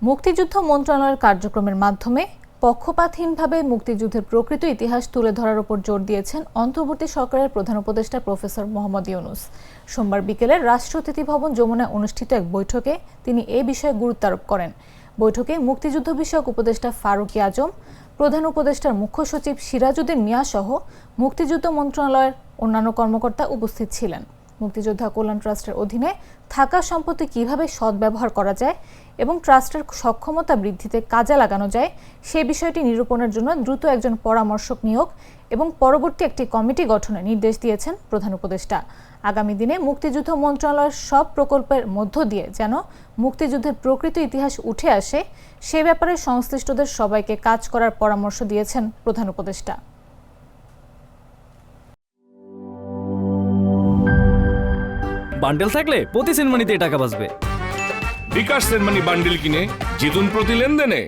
মুক্তিযুদ্ধ মন্ত্রণালয়ের কার্যক্রমের মাধ্যমে পক্ষপাতহীনভাবে মুক্তিযুদ্ধের প্রকৃত ইতিহাস তুলে ধরার উপর জোর দিয়েছেন অন্তর্বর্তী সরকারের প্রধান উপদেষ্টা প্রফেসর মোহাম্মদ ইউনূস। সোমবার বিকেলে রাষ্ট্র অতিথি ভবন যমুনায় অনুষ্ঠিত এক বৈঠকে তিনি এ বিষয়ে গুরুত্ব আরোপ করেন। বৈঠকে মুক্তিযুদ্ধ বিষয়ক উপদেষ্টা ফারুকী আজম, প্রধান উপদেষ্টার মুখ্য সচিব সিরাজউদ্দিন মিয়া সহ মুক্তিযুদ্ধ মন্ত্রণালয়ের অন্যান্য কর্মকর্তা উপস্থিত ছিলেন। মুক্তিযোদ্ধা কল্যাণ ট্রাস্টের অধীনে থাকা সম্পত্তি কিভাবে সদ্ব্যবহার করা যায় এবং ট্রাস্টের সক্ষমতা বৃদ্ধিতে কাজে লাগানো যায় সে বিষয়টি নিরূপণের জন্য দ্রুত একজন পরামর্শক নিয়োগ এবং পরবর্তী একটি কমিটি গঠনের নির্দেশ দিয়েছেন প্রধান উপদেষ্টা। আগামী দিনে মুক্তিযুদ্ধ মন্ত্রণালয়ের সব প্রকল্পের মধ্য দিয়ে যেন মুক্তিযুদ্ধের প্রকৃত ইতিহাস উঠে আসে সে ব্যাপারে সংশ্লিষ্টদের সবাইকে কাজ করার পরামর্শ দিয়েছেন প্রধান উপদেষ্টা। বান্ডেল থাকলে প্রতি সেনমানিতে টাকা বাঁচবে। বিকাশ সেনমানি বান্ডেল কিনে জিতুন প্রতি লেনদেনে।